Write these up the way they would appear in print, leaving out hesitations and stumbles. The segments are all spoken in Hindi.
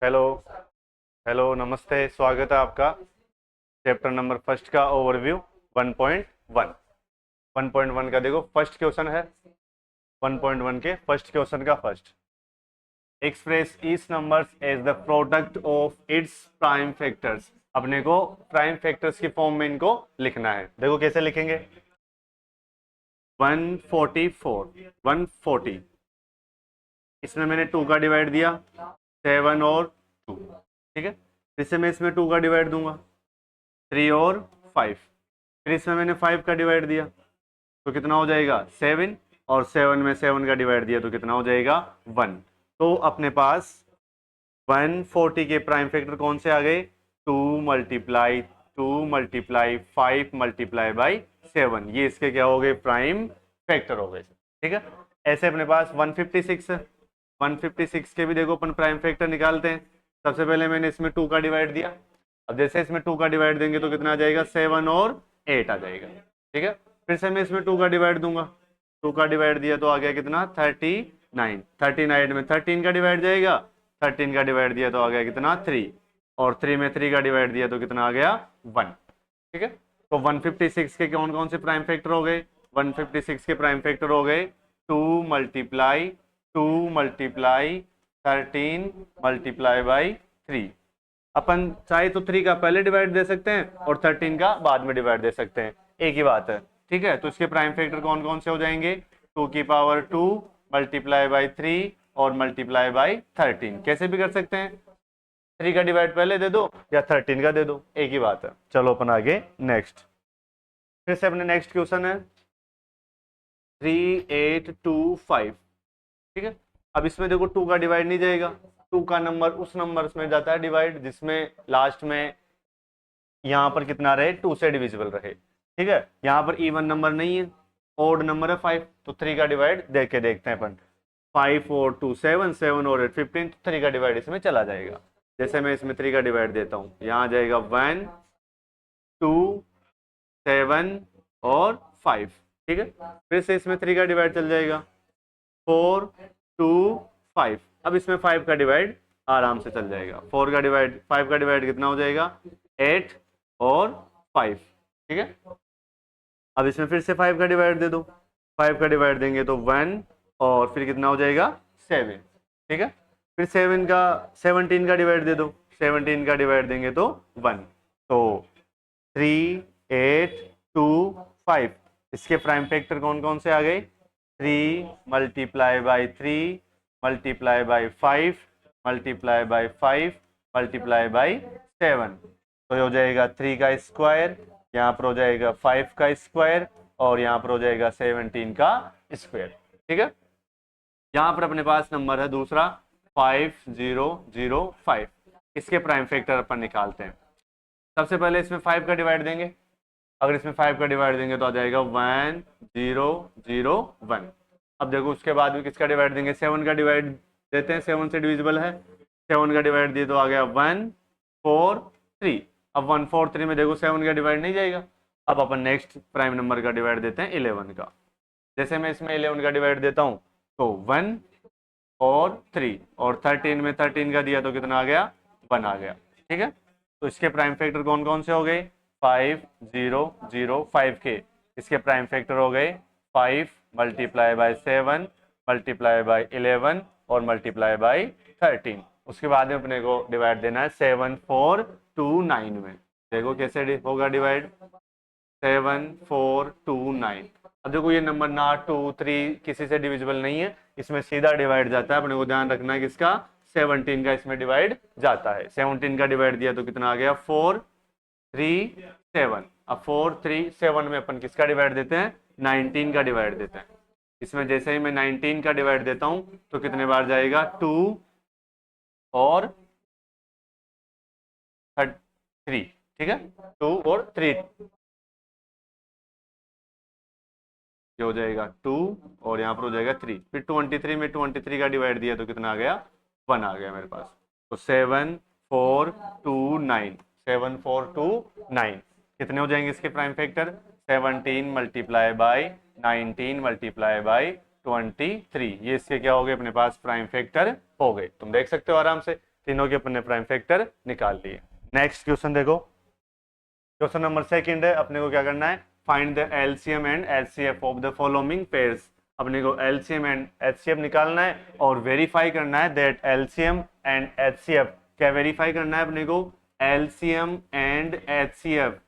हेलो। हेलो, नमस्ते, स्वागत है आपका। चैप्टर नंबर फर्स्ट का ओवरव्यू 1.1। 1.1 का देखो फर्स्ट क्वेश्चन है। 1.1 के फर्स्ट क्वेश्चन का first, express each numbers as the product of its prime factors. अपने को प्राइम फैक्टर्स की फॉर्म में इनको लिखना है। देखो कैसे लिखेंगे। 144, 140, इसमें मैंने 2 का डिवाइड दिया, 7 और 2, ठीक है। फिर से मैं इसमें 2 का डिवाइड दूंगा, 3 और 5। फिर इसमें मैंने 5 का डिवाइड दिया तो कितना हो जाएगा 7, और 7 में 7 का डिवाइड दिया तो कितना हो जाएगा 1। तो अपने पास 140 के प्राइम फैक्टर कौन से आ गए, 2 मल्टीप्लाई 2 मल्टीप्लाई 5 मल्टीप्लाई बाई 7। ये इसके क्या हो गए, प्राइम फैक्टर हो गए, ठीक है। ऐसे अपने पास 156 है। 156 के भी देखो अपन प्राइम फैक्टर निकालते हैं। सबसे पहले मैंने इसमें 2 का डिवाइड दिया। अब जैसे इसमें 2 का डिवाइड देंगे तो कितना आ जाएगा, 7 और 8 आ जाएगा, ठीक है। फिर से मैं इसमें 2 का डिवाइड दूंगा, 2 का डिवाइड दिया तो आ गया कितना 39। 39 में 13 का डिवाइड जाएगा, 13 का डिवाइड दिया तो आ गया कितना 3, और 3 में 3 का डिवाइड दिया तो कितना आ गया 1, ठीक है। तो 156 के कौन कौन से प्राइम फैक्टर हो गए, 156 के प्राइम फैक्टर हो गए 2 मल्टीप्लाई 2 मल्टीप्लाई 13 मल्टीप्लाई बाई 3। अपन चाहे तो 3 का पहले डिवाइड दे सकते हैं और 13 का बाद में डिवाइड दे सकते हैं, एक ही बात है, ठीक है। तो इसके प्राइम फैक्टर कौन कौन से हो जाएंगे, 2 की पावर 2 मल्टीप्लाई बाई 3 और मल्टीप्लाई बाई 13। कैसे भी कर सकते हैं, 3 का डिवाइड पहले दे दो या 13 का दे दो, एक ही बात है। चलो अपन आगे नेक्स्ट। फिर से अपने नेक्स्ट क्वेश्चन है 3825, ठीक है। अब इसमें देखो 2 का डिवाइड नहीं जाएगा, 2 का नंबर उस नंबर में जाता है डिवाइड जिसमें लास्ट में यहाँ पर कितना रहे, 2 से डिविजिबल रहे, ठीक है। यहाँ पर इवन नंबर नहीं है, ओड नंबर है 5, तो 3 का डिवाइड देख के देखते हैं अपन। 5 और 2 7, 7 और 8 15, तो 3 का डिवाइड इसमें चला जाएगा। जैसे मैं इसमें 3 का डिवाइड देता हूँ, यहाँ आ जाएगा 1 2 7 और 5, ठीक है। फिर से इसमें 3 का डिवाइड चल जाएगा, 4 2 5। अब इसमें 5 का डिवाइड आराम से चल जाएगा, 4 का डिवाइड 5 का डिवाइड कितना हो जाएगा 8 और 5, ठीक है। अब इसमें फिर से 5 का डिवाइड दे दो, 5 का डिवाइड देंगे तो 1, और फिर कितना हो जाएगा 7, ठीक है। फिर 7 का 17 का डिवाइड दे दो, 17 का डिवाइड देंगे तो 1। तो 3 8 2 5, इसके प्राइम फैक्टर कौन कौन से आ गए, 3 multiply by 3 multiply by 5 multiply by 5 multiply by 7। तो ये हो जाएगा 3 का स्क्वायर, यहाँ पर हो जाएगा 5 का स्क्वायर, और यहाँ पर हो जाएगा 17 का स्क्वायर, ठीक है। यहाँ पर अपने पास नंबर है दूसरा 5005। इसके प्राइम फैक्टर अपन निकालते हैं। सबसे पहले इसमें 5 का डिवाइड देंगे। अगर इसमें 5 का डिवाइड देंगे तो आ जाएगा 1001। अब देखो उसके बाद भी किसका डिवाइड देंगे, 7 का डिवाइड देते हैं, 7 से डिविजिबल है, 7 का डिवाइड दिए तो आ गया 143। अब 143 में देखो 7 का डिवाइड नहीं जाएगा। अब अपन नेक्स्ट प्राइम नंबर का डिवाइड देते हैं 11 का। जैसे मैं इसमें 11 का डिवाइड देता हूँ तो 1 और 3, और 13 में 13 का दिया तो कितना आ गया 1 आ गया, ठीक है। तो इसके प्राइम फैक्टर कौन कौन से हो गए, 5005 के इसके प्राइम फैक्टर हो गए 5 मल्टीप्लाई बाई 7 मल्टीप्लाई बाई 11 और मल्टीप्लाई बाई 13। उसके बाद में अपने को डिवाइड देना है 7429 में। देखो कैसे होगा डिवाइड, 7429। अब देखो ये नंबर ना 2 3 किसी से डिविजिबल नहीं है, इसमें सीधा डिवाइड जाता है। अपने को ध्यान रखना है किसका, 17 का इसमें डिवाइड जाता है। 17 का डिवाइड दिया तो कितना आ गया 437। अब 437 में अपन किसका डिवाइड देते हैं, 19 का डिवाइड देते हैं। इसमें जैसे ही मैं 19 का डिवाइड देता हूं तो कितने बार जाएगा 2 और 3, ठीक है, 2 और 3, ये हो जाएगा 2 और यहाँ पर हो जाएगा 3। फिर 23 में 23 का डिवाइड दिया तो कितना आ गया 1 आ गया मेरे पास। तो 7429, 7429 कितने हो जाएंगे इसके prime factor, 17 multiply by 19 multiply by 23। ये इसके क्या हो गए अपने पास प्राइम फैक्टर हो गए। तुम देख सकते हो आराम से तीनों के अपन ने प्राइम फैक्टर निकाल लिए। नेक्स्ट क्वेश्चन देखो, क्वेश्चन नंबर सेकंड है, अपने को क्या करना है, find the LCM and HCF of the following pairs. अपने को एलसीएम एंड एचसीएफ निकालना है और वेरीफाई करना है दैट एलसीएम एंड एचसीएफ, क्या वेरीफाई करना है अपने को, LCM and HCF,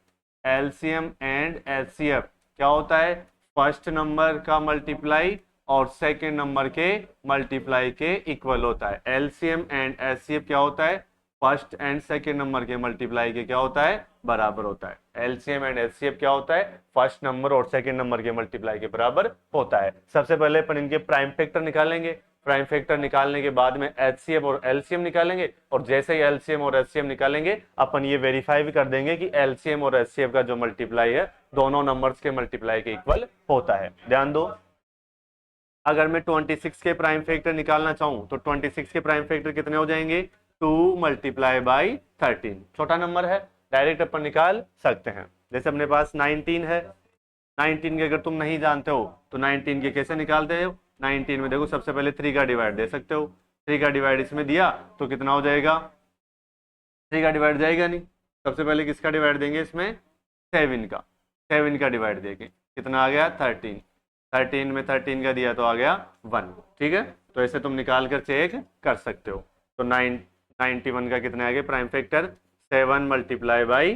LCM and HCF क्या होता है, फर्स्ट नंबर का मल्टीप्लाई और सेकंड नंबर के मल्टीप्लाई के इक्वल होता है। एलसीएम एंड एचसीएफ क्या होता है, फर्स्ट एंड सेकंड नंबर के मल्टीप्लाई के क्या होता है, बराबर होता है। एलसीएम एंड एचसीएफ क्या होता है, फर्स्ट नंबर और सेकंड नंबर के मल्टीप्लाई के बराबर होता है। सबसे पहले अपन इनके प्राइम फैक्टर निकालेंगे, प्राइम फैक्टर निकालने के बाद में एचसीएफ और एलसीएम निकालेंगे, और जैसे ही एलसीएम और एचसीएफ निकालेंगे अपन ये वेरीफाई भी कर देंगे कि एलसीएम और एचसीएफ का जो मल्टीप्लाई है दोनों नंबर्स के मल्टीप्लाई के इक्वल होता है। ध्यान दो, अगर मैं 26 के प्राइम फैक्टर निकालना चाहूं तो 26 के प्राइम फैक्टर कितने हो जाएंगे, 2 मल्टीप्लाई बाई 13, छोटा नंबर है डायरेक्ट अपन निकाल सकते हैं। जैसे अपने पास 19 है, 19 के अगर तुम नहीं जानते हो तो 19 के कैसे निकालते हो, 19 में देखो सबसे पहले 3 का डिवाइड दे सकते हो, 3 का डिवाइड इसमें दिया तो कितना हो जाएगा, 3 का डिवाइड जाएगा नहीं, सबसे पहले किसका डिवाइड देंगे इसमें, 7 का, 7 का डिवाइड देंगे, कितना आ गया 13, 13 में 13 का दिया तो आ गया 1, ठीक है। तो ऐसे तुम निकाल कर चेक कर सकते हो। तो 91 का कितना आ गया प्राइम फैक्टर, 7 मल्टीप्लाई बाई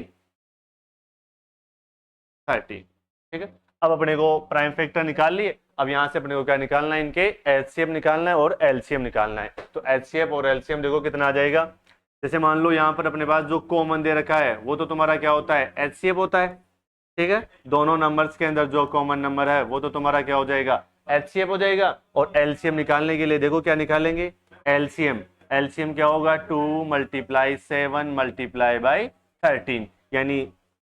30, ठीक है। अब अपने को प्राइम फैक्टर निकाल लिए, अब यहां से अपने को क्या निकालना है, इनके एचसीएफ निकालना है और एलसीएम निकालना है। तो एचसीएफ और एलसीएम देखो कितना आ जाएगा, जैसे मान लो यहाँ पर अपने पास जो कॉमन दे रखा है वो तो तुम्हारा क्या होता है, एचसीएफ होता है, ठीक है। दोनों नंबर्स के अंदर जो कॉमन नंबर है वो तो तुम्हारा क्या हो जाएगा, एचसीएफ हो जाएगा। और एलसीएम निकालने के लिए देखो क्या निकालेंगे, एलसीएम, एलसीएम क्या होगा, 2 मल्टीप्लाई 7 मल्टीप्लाई बाई 13, यानी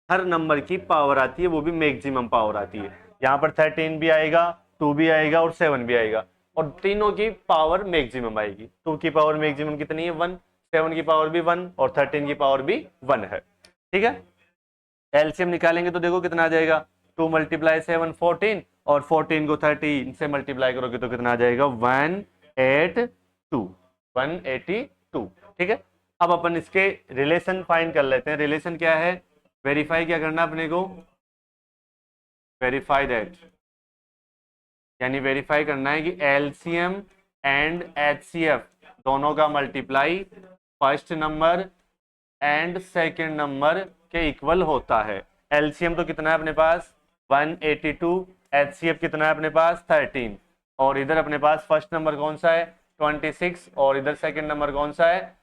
हर नंबर की पावर आती है वो भी मैक्सिमम पावर आती है। यहाँ पर 13 भी आएगा, 2 भी आएगा और 7 भी आएगा, और तीनों की पावर मैक्सिमम आएगी। 2 की पावर मैक्सिमम कितनी है 1, 7 की पावर भी 1 और 13 की पावर भी 1 है, ठीक है। एलसीएम निकालेंगे तो देखो कितना आ जाएगा, 2 मल्टीप्लाई 7 14, और 14 को 13 से मल्टीप्लाई करोगे तो कितना आ जाएगा 182, 182, ठीक है। अब अपन इसके रिलेशन फाइंड कर लेते हैं। रिलेशन क्या है, वेरीफाई क्या करना अपने को, वेरीफाई दैट, यानी वेरीफाई करना है कि एलसीएम एंड एचसीएफ दोनों का multiply first number and second number के इक्वल होता है। एलसीएम तो कितना है अपने पास 182, एचसीएफ कितना है अपने पास 13, और इधर अपने पास फर्स्ट नंबर कौन सा है 26, और इधर सेकंड नंबर कौन सा है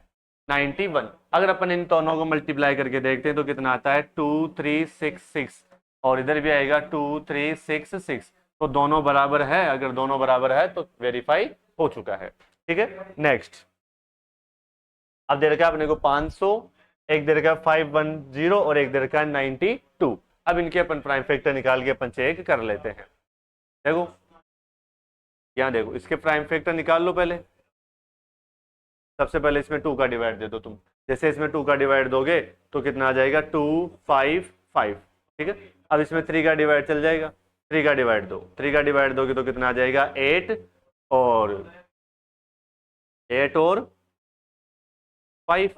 91। अगर अपन इन दोनों को मल्टीप्लाई करके देखते हैं तो कितना आता है 2366, और इधर भी आएगा 2366, तो दोनों बराबर है, अगर दोनों बराबर है तो वेरीफाई हो चुका है, ठीक है। नेक्स्ट, अब दे रखा है अपने को 500, एक दे रखा है 510 और एक दे रखा है 92। अब इनके अपन प्राइम फैक्टर निकाल के अपन चेक कर लेते हैं। देखो यहाँ देखो, इसके प्राइम फैक्टर निकाल लो पहले। सबसे पहले इसमें 2 का डिवाइड दे दो तुम, जैसे इसमें 2 का डिवाइड दोगे तो कितना आ जाएगा 255, ठीक है। अब इसमें 3 का डिवाइड चल जाएगा, 3 का डिवाइड दो, 3 का डिवाइड दोगे तो कितना आ जाएगा 8 और 5,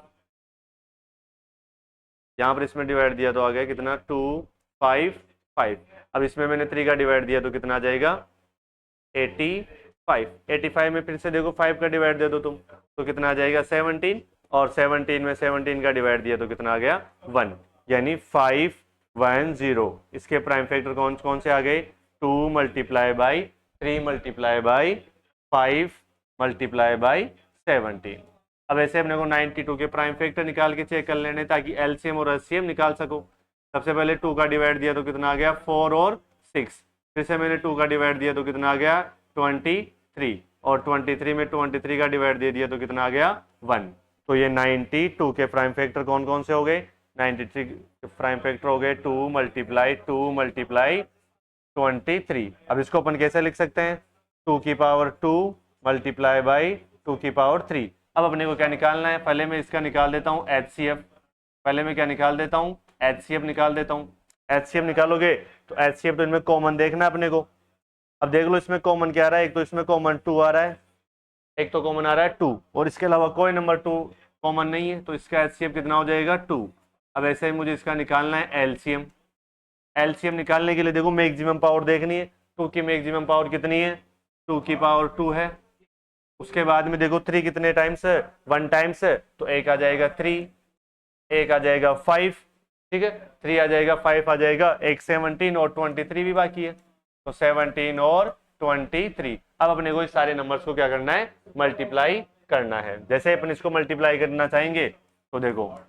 यहां पर इसमें डिवाइड दिया तो आ गया कितना 255। अब इसमें मैंने 3 का डिवाइड दिया तो कितना आ जाएगा 85, 85 में फिर से देखो 5 का डिवाइड दे दो तुम तो कितना आ जाएगा 17, और 17 में 17 का डिवाइड दिया तो कितना आ गया 1, यानी 510। इसके प्राइम फैक्टर कौन कौन से आ गए, 2 multiply by 3 multiply by 5 multiply by 17। अब ऐसे अपने को 92 के प्राइम फैक्टर निकाल के चेक कर लेने ताकि एलसीएम और एचसीएम निकाल सको। सबसे पहले 2 का डिवाइड दिया तो कितना आ गया 4 और 6, फिर से मैंने 2 का डिवाइड दिया तो कितना आ गया 23, और 23 में 23 का डिवाइड दे दिया तो कितना आ गया 1। तो ये 92 के प्राइम फैक्टर कौन कौन से हो गए, 93 के प्राइम फैक्टर हो गए 2 मल्टीप्लाई 23। अब इसको अपन कैसे लिख सकते हैं, 2 की पावर 2 मल्टीप्लाई बाई 2 की पावर 3। अब अपने को क्या निकालना है, पहले मैं इसका निकाल देता हूँ एचसीएफ, पहले मैं क्या निकाल देता हूँ एचसीएफ निकाल देता हूँ। एचसीएफ निकालोगे तो एचसीएफ तो इनमें कॉमन देखना है अपने को। अब देख लो इसमें कॉमन क्या आ रहा है, एक तो इसमें कॉमन 2 आ रहा है, एक तो कॉमन आ रहा है 2, और इसके अलावा कोई नंबर 2 कॉमन नहीं है, तो इसका एचसीएफ कितना हो जाएगा 2। अब ऐसे ही मुझे इसका निकालना है एलसीएम। एलसीएम निकालने के लिए देखो मैक्सिमम पावर देखनी है, 2 की मैक्सिमम पावर कितनी है, 2 की पावर 2 है। उसके बाद में देखो 3 कितने टाइम्स है, 1 टाइम्स है, तो एक आ जाएगा 3, एक आ जाएगा 5, ठीक है, 3 आ जाएगा, 5 आ जाएगा, एक 17 और 23 भी बाकी है, तो 17 और 23। अब अपने को इस सारे नंबर्स को क्या करना है, मल्टीप्लाई करना है। जैसे अपन इसको मल्टीप्लाई करना चाहेंगे तो देखो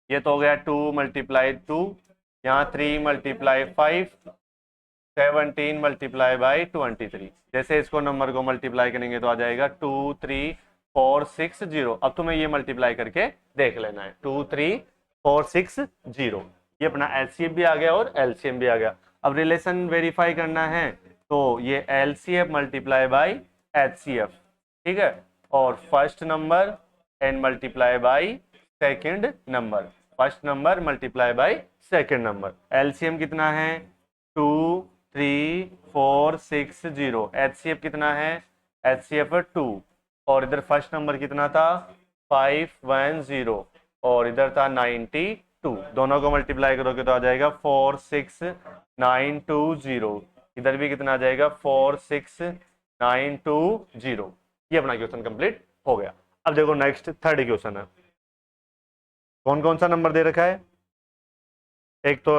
ये तो हो गया 2 मल्टीप्लाई 2, यहाँ 3 मल्टीप्लाई 5, 17 मल्टीप्लाई बाई 23। जैसे इसको नंबर को मल्टीप्लाई करेंगे तो आ जाएगा 2 3 4 6 0। अब तुम्हें ये मल्टीप्लाई करके देख लेना है, 2 3 4 6 0। ये अपना एलसीएम भी आ गया और एलसीएम भी आ गया। अब रिलेशन वेरीफाई करना है तो ये एलसीएफ मल्टीप्लाई बाई एचसीएफ, ठीक है, और first number and multiply by second number, first number multiply by second number. LCM कितना है 2 3 4 6 0, एचसीएफ कितना है, एचसीएफ 2, और इधर फर्स्ट नंबर कितना था 510, और इधर था 92। दोनों को मल्टीप्लाई करोगे तो आ जाएगा 46920। इधर भी कितना आ जाएगा 46920। ये अपना क्वेश्चन कंप्लीट हो गया। अब देखो नेक्स्ट थर्ड क्वेश्चन है। कौन कौन सा नंबर दे रखा है, एक तो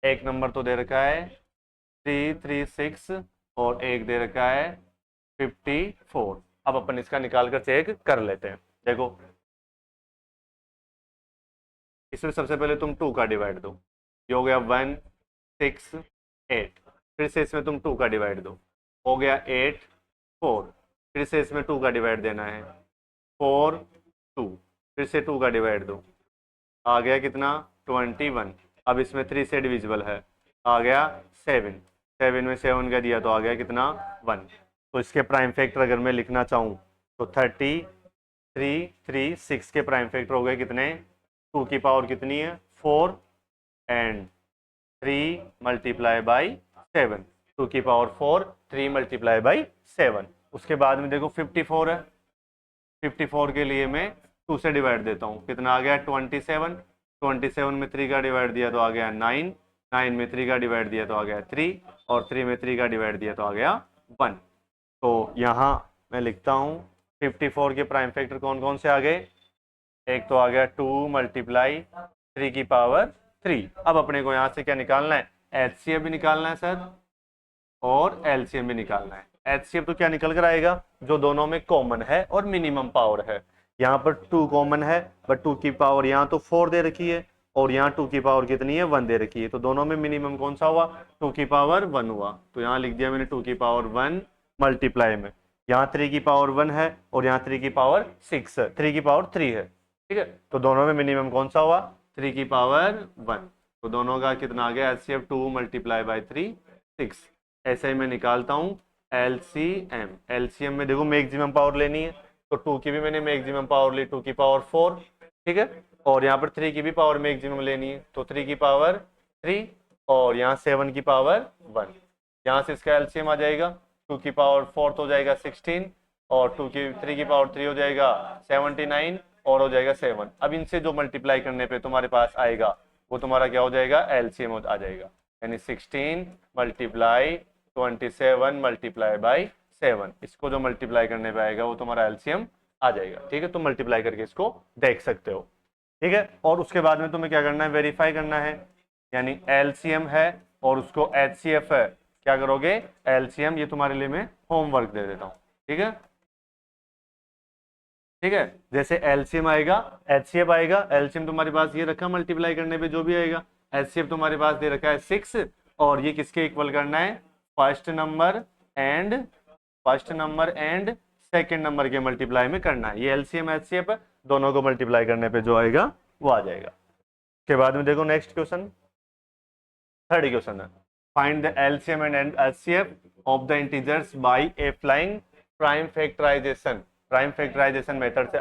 एक नंबर तो दे रखा है 336 और एक दे रखा है 54। अब अपन इसका निकाल कर चेक कर लेते हैं। देखो इसमें सबसे पहले तुम 2 का डिवाइड दो, ये हो गया 1 6 8, फिर से इसमें तुम 2 का डिवाइड दो, हो गया 8 4, फिर से इसमें 2 का डिवाइड देना है 4 2, फिर से 2 का डिवाइड दो, आ गया कितना 21। अब इसमें 3 से डिविजिबल है, आ गया 7, 7 में 7 का दिया तो आ गया कितना 1। तो इसके प्राइम फैक्टर अगर मैं लिखना चाहूँ तो 33 3 6 के प्राइम फैक्टर हो गए कितने, 2 की पावर कितनी है 4 एंड 3 मल्टीप्लाई बाई 7, 2 की पावर 4 3 मल्टीप्लाई बाई 7। उसके बाद में देखो 54 है, 54 के लिए मैं 2 से डिवाइड देता हूँ, कितना आ गया 27, 27 में 3 का डिवाइड दिया तो आ गया 9, 9 में 3 का डिवाइड दिया तो आ गया 3, और 3 में 3 का डिवाइड दिया तो आ गया 1। तो यहाँ मैं लिखता हूँ 54 के प्राइम फैक्टर कौन कौन से आ गए, एक तो आ गया 2 मल्टीप्लाई 3 की पावर 3। अब अपने को यहाँ से क्या निकालना है, एचसीएफ भी निकालना है सर और एलसीएम भी निकालना है। एचसीएफ तो क्या निकल कर आएगा, जो दोनों में कॉमन है और मिनिमम पावर है। यहाँ पर 2 कॉमन है, बट 2 की पावर यहाँ तो 4 दे रखी है और यहाँ 2 की पावर कितनी है 1 दे रखी है, तो दोनों में मिनिमम कौन सा हुआ 2 की पावर 1 हुआ। तो यहाँ लिख दिया मैंने 2 की पावर 1 मल्टीप्लाई में, यहाँ 3 की पावर 1 है और यहाँ 3 की पावर 6 है, 3 की पावर 3 है, ठीक है, तो दोनों में मिनिमम कौन सा हुआ 3 की पावर 1। तो दोनों का कितना आ गया एचसीएफ 2 मल्टीप्लाई बाई 3 6। ऐसे ही मैं निकालता हूँ एलसीएम। एलसीएम में देखो मैक्सिमम पावर लेनी है, तो 2 की भी मैंने मैक्सिमम पावर ली 2 की पावर 4, ठीक है, और यहाँ पर 3 की भी पावर मैक्सिमम लेनी है, तो 3 की पावर 3 और यहाँ 7 की पावर 1। यहाँ से इसका एलसीएम आ जाएगा 2 की पावर 4 तो हो जाएगा 16 और 3 की पावर 3 हो जाएगा 79 और हो जाएगा 7। अब इनसे जो मल्टीप्लाई करने पे तुम्हारे पास आएगा वो तुम्हारा क्या हो जाएगा एलसीएम आ जाएगा, यानी 16 मल्टीप्लाई 27 मल्टीप्लाई बाई 7। इसको जो मल्टीप्लाई करने पे आएगा वो तुम्हारा एलसीएम आ जाएगा, ठीक है, तुम मल्टीप्लाई करके इसको देख सकते हो, ठीक है। और उसके बाद में तुम्हें क्या करना है, वेरीफाई करना है, यानी एलसीएम है और उसको एचसीएफ है, क्या करोगे एलसीएम, ये तुम्हारे लिए मैं होमवर्क दे देता हूँ, ठीक है, ठीक है। जैसे एलसीएम आएगा एचसीएफ आएगा, एलसीएम तुम्हारे पास ये रखा मल्टीप्लाई करने पे जो भी आएगा, एचसीएफ तुम्हारे पास दे रखा है 6 और ये किसके इक्वल करना है first number and second number के मल्टीप्लाई में करना है। ये एलसीएम एचसीएफ है, दोनों को मल्टीप्लाई करने पे जो आएगा वो आ जाएगा। उसके बाद में देखो नेक्स्ट क्वेश्चन, थर्ड क्वेश्चन है find the LCM and HCF of the integers by applying prime factorization method से।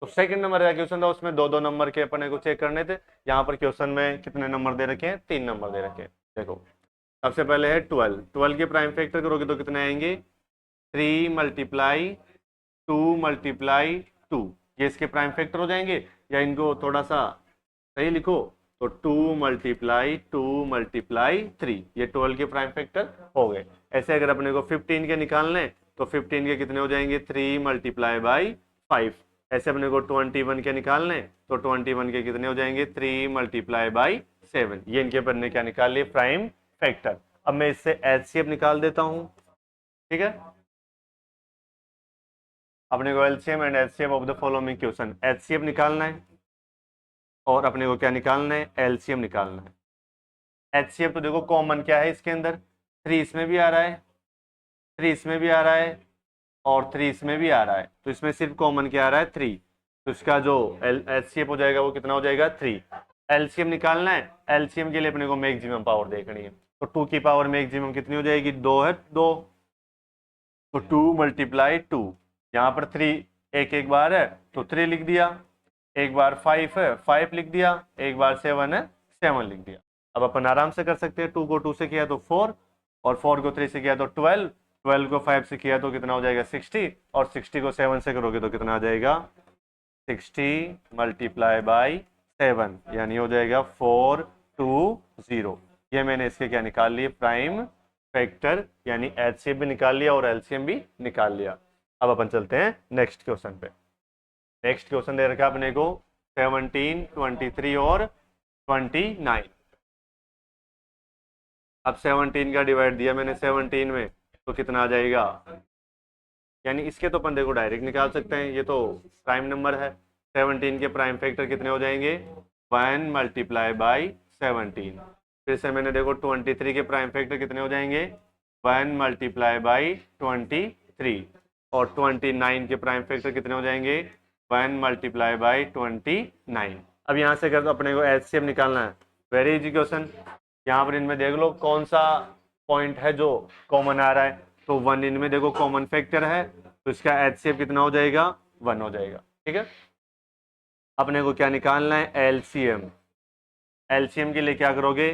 तो सेकंड नंबर का क्वेश्चन था, उसमें दो नंबर के अपने को चेक करने थे। यहाँ पर क्वेश्चन में कितने नंबर दे रखे हैं, 3 नंबर दे रखे हैं। देखो सबसे पहले है 12 के प्राइम फैक्टर करोगे तो कितने आएंगे 3 मल्टीप्लाई 2 मल्टीप्लाई 2, ये इसके प्राइम फैक्टर हो जाएंगे, या इनको थोड़ा सा सही लिखो तो 2 मल्टीप्लाई 3, ये 12 के प्राइम फैक्टर हो गए। ऐसे अगर अपने को 15 के निकालने हैं तो 15 के कितने हो जाएंगे, 3 मल्टीप्लाई बाई 5। ऐसे अपने को 21 के निकालने हैं तो 21 के कितने हो जाएंगे, 3 मल्टीप्लाई बाई 7। ये इनके बनने क्या निकाल लिए, प्राइम फैक्टर। अब मैं इससे एचसीएफ निकाल देता हूं, ठीक है। अपने को LCM and HCF of the following question, HCF निकालना है और अपने को क्या निकालना है, एलसीएम निकालना है। एचसीएफ तो देखो कॉमन क्या है इसके अंदर, 3 इसमें भी आ रहा है, 3 इसमें भी आ रहा है और 3 इसमें भी आ रहा है, तो इसमें सिर्फ कॉमन क्या आ रहा है, 3। तो इसका जो एचसीएफ हो जाएगा वो कितना हो जाएगा, 3। एलसीएम निकालना है, एलसीएम के लिए अपने को मैक्सिमम पावर देखनी है, तो 2 की पावर मैक्सिमम कितनी हो जाएगी, 2 है, 2, तो 2 मल्टीप्लाई 2, यहाँ पर 3 एक एक बार है तो 3 लिख दिया, एक बार 5 है 5 लिख दिया, एक बार 7 है 7 लिख दिया। अब अपन आराम से कर सकते हैं, 2 को 2 से किया तो 4, और 4 को 3 से किया तो 12, 12 को 5 से किया तो कितना हो जाएगा, 60, और 60 को 7 से करोगे तो कितना आ जाएगा, 60 मल्टीप्लाई बाई 7, यानी हो जाएगा 420। ये मैंने इसके क्या निकाल लिए, प्राइम फैक्टर, यानी एचसीएफ भी निकाल लिया और एलसीएम भी निकाल लिया। अब अपन चलते हैं नेक्स्ट क्वेश्चन पे। नेक्स्ट क्वेश्चन दे रखा है अपने को 17, 23 और 29। अब 17 का डिवाइड दिया मैंने 17 में तो कितना आ जाएगा, यानी इसके तो अपन देखो डायरेक्ट निकाल सकते हैं, ये तो प्राइम नंबर है। 17 के प्राइम फैक्टर कितने हो जाएंगे, 1 मल्टीप्लाई बाई 17। फिर से मैंने देखो 23 के प्राइम फैक्टर कितने हो जाएंगे, 1 मल्टीप्लाई बाई 23, और 29 के प्राइम फैक्टर कितने हो जाएंगे, 1 मल्टीप्लाई बाई 29। अब यहाँ से अगर अपने को एचसीएफ निकालना है, वेरी इजी क्वेश्चन। यहाँ पर इनमें देख लो कौन सा पॉइंट है जो कॉमन आ रहा है, तो 1 इनमें देखो कॉमन फैक्टर है, तो इसका एचसीएफ कितना हो जाएगा, 1 हो जाएगा, ठीक है। अपने को क्या निकालना है, एलसीएम। एलसीएम के लिए क्या करोगे,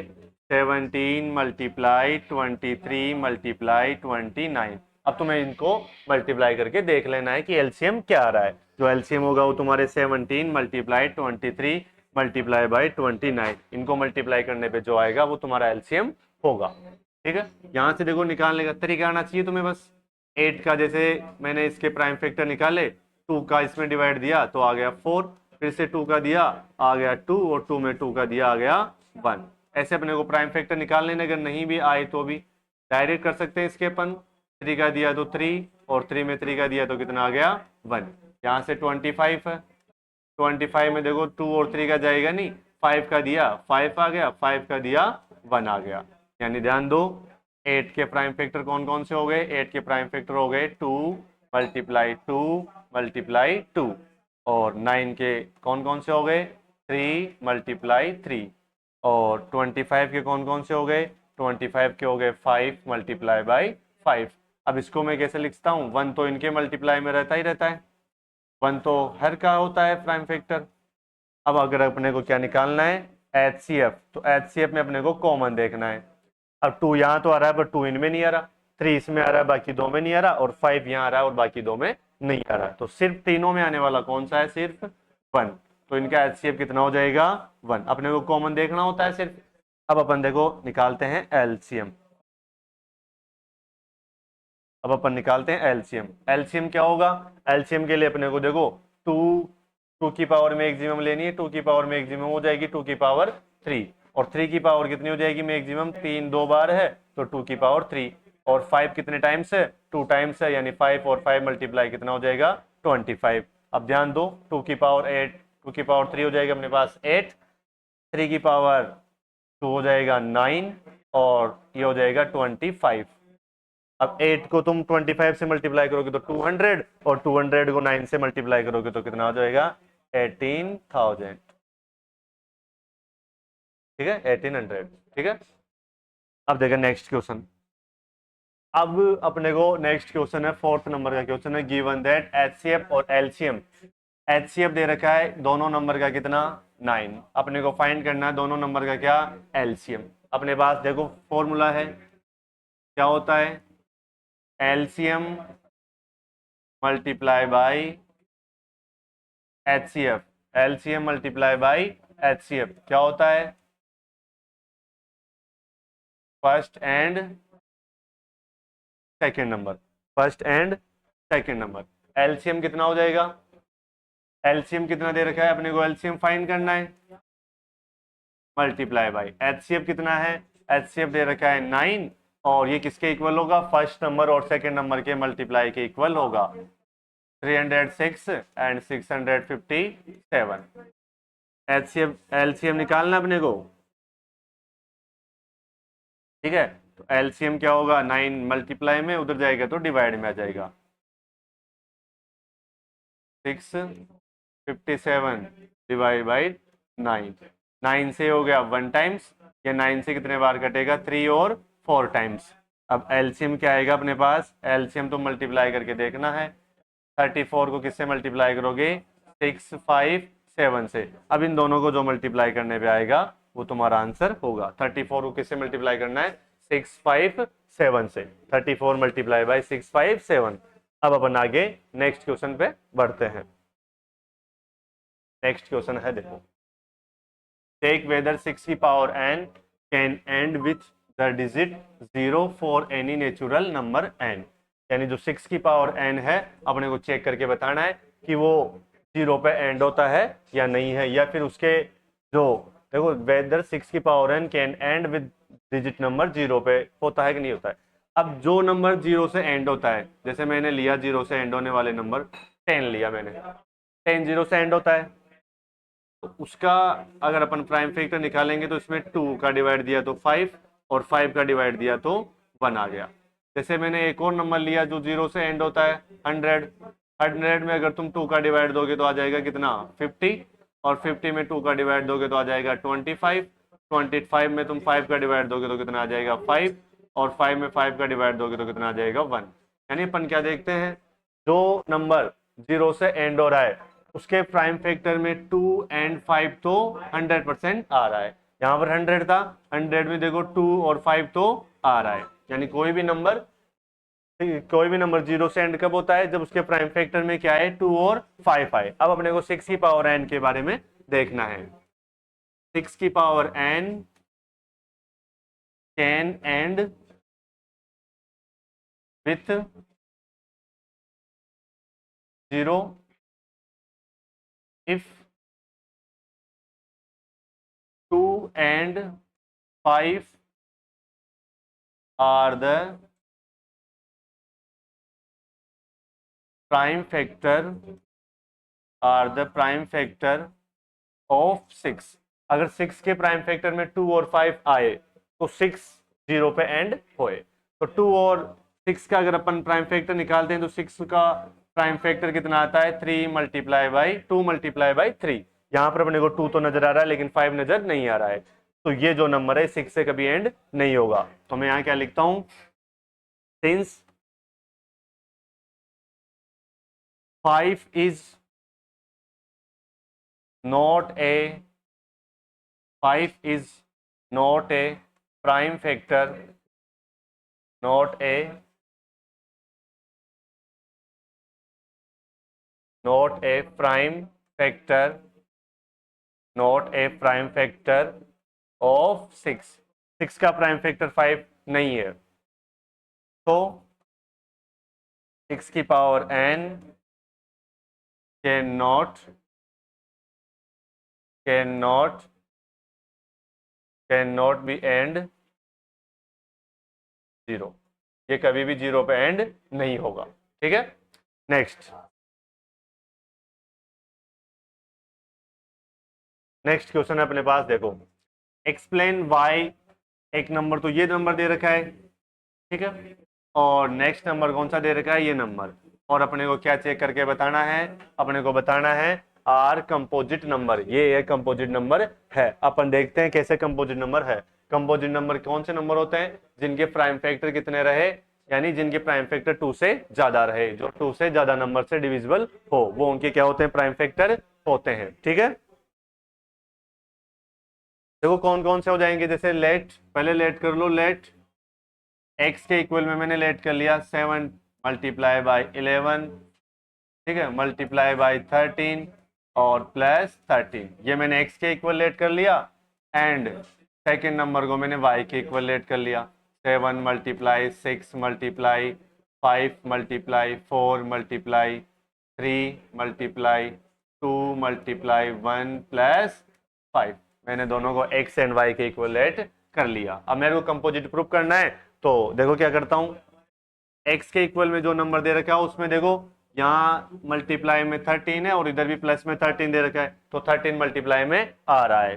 17 मल्टीप्लाई 23 मल्टीप्लाई 29। अब तुम्हें इनको मल्टीप्लाई करके देख लेना है कि एलसीएम क्या आ रहा है। जो एलसीएम होगा वो तुम्हारे 17 मल्टीप्लाई 23 मल्टीप्लाई बाई 29, इनको मल्टीप्लाई करने पे जो आएगा वो तुम्हारा एलसीएम होगा, ठीक है। यहाँ से देखो निकालने का तरीका आना चाहिए तुम्हें बस। 8 का जैसे मैंने इसके प्राइम फैक्टर निकाले, 2 का इसमें डिवाइड दिया तो आ गया 4, फिर से 2 का दिया आ गया 2, और 2 में 2 का दिया आ गया 1। ऐसे अपने को प्राइम फैक्टर निकालने, अगर नहीं भी आए तो भी डायरेक्ट कर सकते हैं इसके अपन। 3 का दिया तो 3, और 3 में 3 का दिया तो कितना आ गया, 1। यहाँ से 25 है, 25 में देखो 2 और 3 का जाएगा नहीं, 5 का दिया 5 आ गया, 5 का दिया 1 आ गया। यानी ध्यान दो 8 के प्राइम फैक्टर कौन कौन से हो गए, 8 के प्राइम फैक्टर हो गए 2 मल्टीप्लाई 2 मल्टीप्लाई 2, और 9 के कौन कौन से हो गए, 3 मल्टीप्लाई 3, और 25 के कौन कौन से हो गए, 25 के हो गए 5 मल्टीप्लाई बाई 5। अब इसको मैं कैसे लिखता हूँ, 1 तो इनके मल्टीप्लाई में रहता ही रहता है, 1 तो हर का होता है प्राइम फैक्टर। अब अगर अपने को क्या निकालना है, एचसीएफ, तो एचसीएफ में अपने को कॉमन देखना है। अब 2 यहाँ तो आ रहा है पर 2 इनमें नहीं आ रहा, 3 इसमें आ रहा है बाकी 2 में नहीं आ रहा, और 5 यहाँ आ रहा है और बाकी 2 में नहीं आ रहा, तो सिर्फ तीनों में आने वाला कौन सा है, सिर्फ 1। तो इनका एचसीएफ कितना हो जाएगा, 1। अपने को कॉमन देखना होता है सिर्फ। अब अपन देखो निकालते हैं एलसीएम। अब अपन निकालते हैं एलसीएम। एलसीएम क्या होगा, एलसीएम के लिए अपने को देखो 2 2 की पावर मैक्सिमम लेनी है, 2 की पावर मैक्सिमम हो जाएगी 2 की पावर 3, और 3 की पावर कितनी हो जाएगी मैक्सिमम, 3 दो बार है तो 2 की पावर 3, और 5 कितने टाइम्स है, 2 टाइम्स है, यानी 5 और 5 मल्टीप्लाई कितना हो जाएगा, 25। अब ध्यान दो 2 की पावर 8, 2 की पावर 3 हो जाएगा अपने पास 8, 3 की पावर 2 हो जाएगा 9, और ये हो जाएगा 25। अब 8 को तुम 25 से मल्टीप्लाई करोगे तो 200, और 200 को 9 से मल्टीप्लाई करोगे तो कितना हो जाएगा, 18,000, ठीक है, 1800, ठीक है। अब देखा नेक्स्ट क्वेश्चन। अब अपने को नेक्स्ट क्वेश्चन है 4th नंबर का क्वेश्चन है, गिवन दैट एचसीएफ और एलसीएम। एचसीएफ दे रखा है दोनों नंबर का कितना, 9। अपने को फाइंड करना है दोनों नंबर का क्या, एलसीएम। अपने पास देखो फॉर्मूला है, क्या होता है, LCM multiply by HCF, LCM multiply by HCF क्या होता है? First and second number, first and second number. LCM कितना हो जाएगा? एलसीएम कितना दे रखा है अपने को? एलसीएम फाइंड करना है, मल्टीप्लाई बाई एचसीएफ कितना है? एचसीएफ दे रखा है 9, और ये किसके इक्वल होगा? फर्स्ट नंबर और सेकेंड नंबर के मल्टीप्लाई के इक्वल होगा। 306 एंड 657। एचसीएफ एलसीएम निकालना अपने को, ठीक है? तो एलसीएम क्या होगा? 9 मल्टीप्लाई में उधर जाएगा तो डिवाइड में आ जाएगा। 657 डिवाइड बाई 9, 9 से हो गया 1 टाइम्स, या 9 से कितने बार कटेगा? 3 और 4 टाइम्स। अब एलसीएम क्या आएगा अपने पास? एलसीएम तो मल्टीप्लाई करके देखना है। 34 को किससे मल्टीप्लाई करोगे? 657 से। अब इन दोनों को जो मल्टीप्लाई करने पे आएगा वो तुम्हारा आंसर होगा। 34 को किससे मल्टीप्लाई करना है? 657 से। 34 मल्टीप्लाई बाई 657। अब अपन आगे नेक्स्ट क्वेश्चन पे बढ़ते हैं। नेक्स्ट क्वेश्चन है, देखो, टेक वेदर 6 की power n can and with the digit 0 for any natural number n। यानी जो 6 की पावर n है अपने को चेक करके बताना है कि वो 0 पे एंड होता है या नहीं है, या फिर उसके जो, देखो, वेदर 6 की power n can and with digit number 0 पे होता है कि नहीं होता है। अब जो नंबर 0 से एंड होता है, जैसे मैंने लिया 0 से एंड होने वाले नंबर 10 लिया मैंने, 10 0 से एंड होता है, तो उसका अगर अपन प्राइम फैक्टर निकालेंगे तो इसमें 2 का डिवाइड दिया तो 5, और 5 का डिवाइड दिया तो 1 आ गया। जैसे मैंने एक और नंबर लिया जो 0 से एंड होता है, 100। 100 में अगर तुम 2 का डिवाइड दोगे तो आ जाएगा कितना? 50, और 50 में 2 का डिवाइड दोगे तो आ जाएगा 25। 25 में तुम 5 का डिवाइड दोगे तो कितना आ जाएगा? 5, और 5 में 5 का डिवाइड दोगे तो कितना आ जाएगा? 1। यानी अपन क्या देखते हैं, जो नंबर 0 से एंड हो रहा है उसके प्राइम फैक्टर में 2 एंड 5 तो 100% आ रहा है। यहाँ पर 100 था, 100 में देखो 2 और 5 तो आ रहा है। यानी कोई भी नंबर 0 से एंड कब होता है? जब उसके प्राइम फैक्टर में क्या है? 2 और 5 आए। अब अपने को 6 की पावर n के बारे में देखना है। 6 की power n can and with 0 if 2 and 5 are the prime factor of 6। अगर 6 के प्राइम फैक्टर में 2 और 5 आए तो 6 0 पे एंड होए। तो 2 और 6 का अगर अपन प्राइम फैक्टर निकालते हैं तो 6 का प्राइम फैक्टर कितना आता है? 3 मल्टीप्लाई बाई 2 मल्टीप्लाई बाई 3। यहाँ पर अपने को 2 तो नजर आ रहा है लेकिन 5 नजर नहीं आ रहा है, तो ये जो नंबर है 6 से कभी एंड नहीं होगा। तो मैं यहाँ क्या लिखता हूं? Since 5 is not a 5 is not a prime factor, not a prime factor, not a prime factor of 6। 6 का प्राइम फैक्टर 5 नहीं है, तो 6 की power n cannot be end 0। ये कभी भी 0 पे एंड नहीं होगा, ठीक है? नेक्स्ट क्वेश्चन है अपने पास, देखो, एक्सप्लेन वाई। एक नंबर तो ये नंबर दे रखा है, ठीक है, और नेक्स्ट नंबर कौन सा दे रखा है? ये नंबर। और अपने को क्या चेक करके बताना है? अपने को बताना है आर कंपोजिट नंबर। ये कंपोजिट नंबर है। अपन देखते हैं कैसे कंपोजिट नंबर है। कंपोजिट नंबर कौन से नंबर होते हैं? जिनके प्राइम फैक्टर कितने रहे, यानी जिनके प्राइम फैक्टर 2 से ज्यादा रहे। जो 2 से ज्यादा नंबर से डिविजिबल हो वो उनके क्या होते हैं? प्राइम फैक्टर होते हैं, ठीक है? देखो कौन कौन से हो जाएंगे। जैसे लेट, पहले लेट कर लो। लेट x के इक्वल में मैंने लेट कर लिया 7 मल्टीप्लाई बाई 11 ठीक है, मल्टीप्लाई बाई 13 और प्लस 13, ये मैंने x के इक्वल लेट कर लिया एंड सेकेंड नंबर को मैंने y के इक्वल लेट कर लिया। 7 multiply 6 multiply 5 multiply 4 multiply 3 multiply 2 multiply 1 plus 5, मैंने दोनों को x एंड y के इक्वल लेट कर लिया। अब मेरे को कंपोजिट प्रूफ करना है, तो देखो क्या करता हूं, x के इक्वल में जो नंबर दे रखा है उसमें देखो यहाँ मल्टीप्लाई में 13 है और इधर भी प्लस में 13 दे रखा है, तो 13 मल्टीप्लाई में आ रहा है।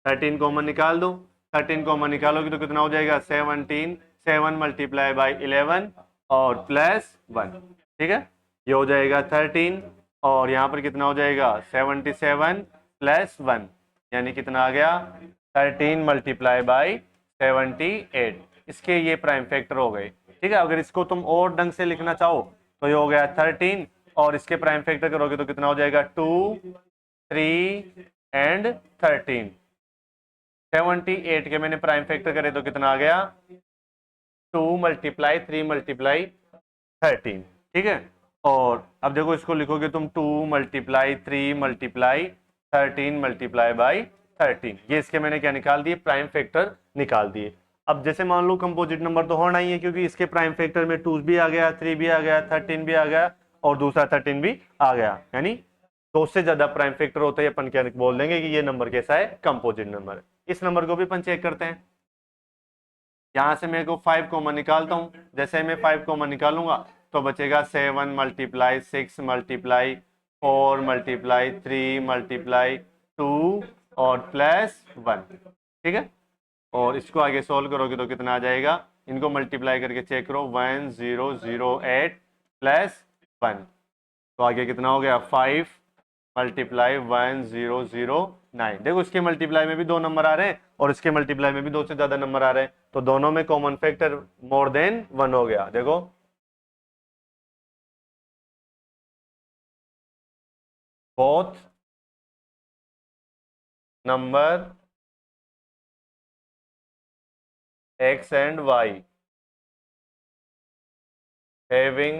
13 कॉमन निकाल दो, 13 कॉमन निकालोगे तो कितना हो जाएगा 17, 7 मल्टीप्लाई बाई 11 और प्लस 1, ठीक है, ये हो जाएगा 13 और यहाँ पर कितना हो जाएगा 77 प्लस 1, यानी कितना आ गया 13 मल्टीप्लाई बाई 78। इसके ये प्राइम फैक्टर हो गए, ठीक है। अगर इसको तुम और ढंग से लिखना चाहो तो ये हो गया 13 और इसके प्राइम फैक्टर करोगे तो कितना हो जाएगा 2, 3 एंड 13। 78 के मैंने प्राइम फैक्टर करे तो कितना आ गया 2 मल्टीप्लाई 3 मल्टीप्लाई 13, ठीक है। और अब देखो इसको लिखोगे तुम 2 मल्टीप्लाई 3 मल्टीप्लाई 13 मल्टीप्लाई बाई 13, ये इसके मैंने क्या निकाल दिए, प्राइम फैक्टर निकाल दिए। अब जैसे मान लो कंपोजिट नंबर तो होना ही है क्योंकि इसके प्राइम फैक्टर में 2 भी आ गया, 3 भी आ गया, 13 भी आ गया और दूसरा 13 भी आ गया, यानी 2 से ज्यादा प्राइम फैक्टर होते हैं, अपन क्या बोल देंगे कि ये नंबर कैसा है, कंपोजिट नंबर। इस नंबर को भी अपन चेक करते हैं। यहां से मेरे को 5 कॉमन निकालता हूं, जैसे मैं 5 कॉमन निकालूंगा तो बचेगा 7 मल्टीप्लाई 6 मल्टीप्लाई 4 मल्टीप्लाई 3 मल्टीप्लाई 2 और प्लस 1, ठीक है। और इसको आगे सोल्व करोगे तो कितना आ जाएगा, इनको मल्टीप्लाई करके चेक करो, 1008 प्लस 1, तो आगे कितना हो गया 5 मल्टीप्लाई 1009। देखो इसके मल्टीप्लाई में भी 2 नंबर आ रहे हैं और इसके मल्टीप्लाई में भी 2 से ज्यादा नंबर आ रहे हैं, तो दोनों में कॉमन फैक्टर मोर देन 1 हो गया। देखो both number x and y having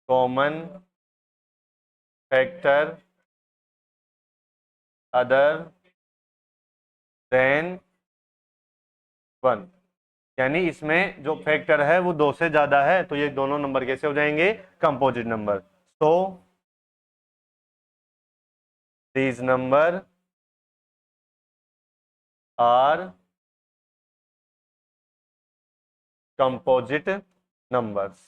common factor other than 1, यानी इसमें जो फैक्टर है वो 2 से ज्यादा है, तो ये दोनों नंबर कैसे हो जाएंगे, कंपोजिट नंबर। तो these number are composite numbers,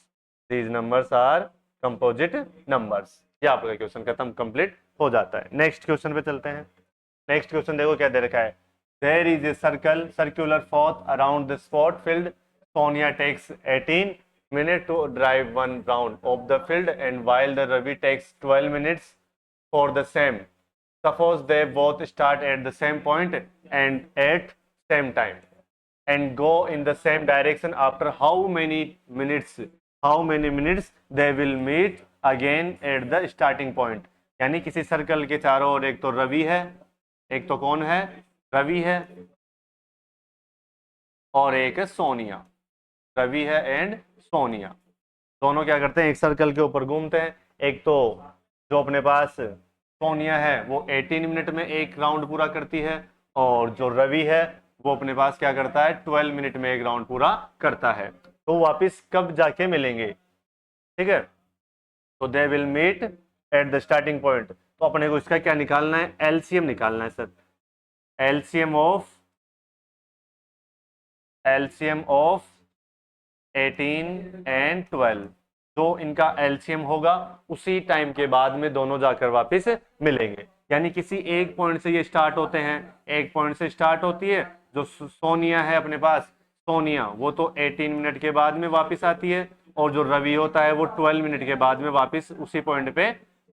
these numbers are composite numbers। ये आपका क्वेश्चन खत्म, कंप्लीट हो जाता है। नेक्स्ट क्वेश्चन पे चलते हैं। नेक्स्ट क्वेश्चन देखो क्या दे रखा है, there is a circular path around the spot field, Sonia takes 18 minutes to drive 1 round of the field and while the Ravi takes 12 minutes for the same. Suppose they both start at the same point and at same time and go in the same direction, after how many minutes they will meet again at the starting point। यानी किसी सर्कल के चारों ओर एक तो रवि है, एक तो कौन है, रवि है, और एक है सोनिया, रवि है एंड सोनिया। दोनों क्या करते हैं, एक सर्कल के ऊपर घूमते हैं। एक तो जो अपने पास सोनिया है वो 18 मिनट में एक राउंड पूरा करती है और जो रवि है वो अपने पास क्या करता है 12 मिनट में एक राउंड पूरा करता है। तो वापस कब जाके मिलेंगे, ठीक है, तो they will meet at the starting point. तो अपने को इसका क्या निकालना है, एलसीएम निकालना है सर, एलसीएम ऑफ 18 एंड 12। जो इनका एलसीएम होगा उसी टाइम के बाद में दोनों जाकर वापस मिलेंगे। यानी किसी एक पॉइंट से ये स्टार्ट होते हैं, एक पॉइंट से स्टार्ट होती है, जो सोनिया है अपने पास, सोनिया वो तो 18 मिनट के बाद में वापस आती है और जो रवि होता है वो 12 मिनट के बाद में वापस उसी पॉइंट पे,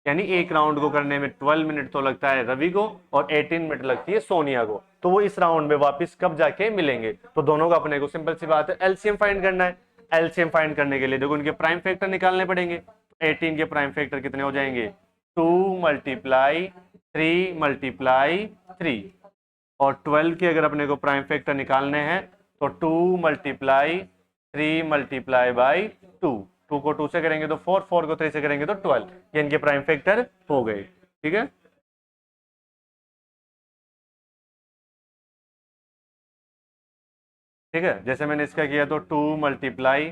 यानी एक राउंड को करने में 12 मिनट तो लगता है रवि को और 18 मिनट लगती है सोनिया को। तो वो इस राउंड में वापस कब जाके मिलेंगे, तो दोनों का अपने को सिंपल सी बात है एलसीएम फाइंड करना है। एलसीएम फाइंड करने के लिए देखो इनके प्राइम फैक्टर निकालने पड़ेंगे। 18 के प्राइम फैक्टर कितने हो जाएंगे, 2 मल्टीप्लाई 3 मल्टीप्लाई 3, और 12 के अगर अपने को प्राइम फैक्टर निकालने हैं तो 2 मल्टीप्लाई 3 मल्टीप्लाई बाई 2, 2 को 2 से करेंगे तो 4, 4 को 3 से करेंगे तो 12, ये इनके प्राइम फैक्टर हो गए। ठीक है, ठीक है, जैसे मैंने इसका किया तो 2 मल्टीप्लाई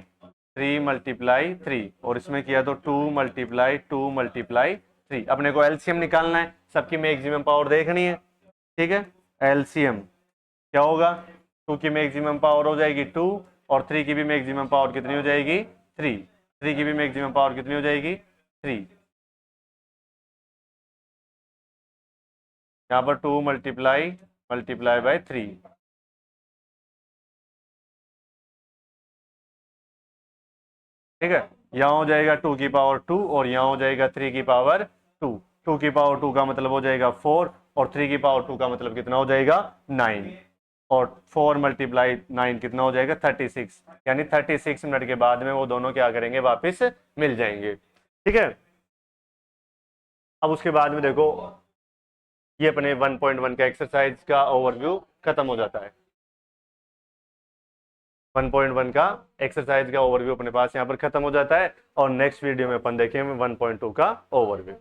3 मल्टीप्लाई 3, और इसमें किया तो 2 मल्टीप्लाई 2 मल्टीप्लाई 3। अपने को एलसीएम निकालना है, सबकी मैक्सिमम पावर देखनी है। ठीक है, एलसीएम क्या होगा, 2 की मैक्सिमम पावर हो जाएगी 2, और 3 की भी मैक्सिमम पावर कितनी हो जाएगी 3, 3 की भी मैक्सिमम पावर कितनी हो जाएगी 3। यहाँ पर 2 मल्टीप्लाई मल्टीप्लाई बाय 3, ठीक है, यहाँ हो जाएगा 2 की पावर 2, और यहाँ हो जाएगा 3 की पावर 2। 2 की पावर 2 का मतलब हो जाएगा 4, और 3 की पावर 2 का मतलब कितना हो जाएगा 9, और 4 मल्टीप्लाई 9 कितना हो जाएगा 36, यानी 36 मिनट के बाद में वो दोनों क्या करेंगे, वापस मिल जाएंगे। ठीक है, अब उसके बाद में देखो ये अपने 1.1 का एक्सरसाइज का ओवरव्यू खत्म हो जाता है। 1.1 का एक्सरसाइज का ओवरव्यू अपने पास यहाँ पर खत्म हो जाता है, और नेक्स्ट वीडियो में अपन देखेंगे 1.2 का ओवरव्यू।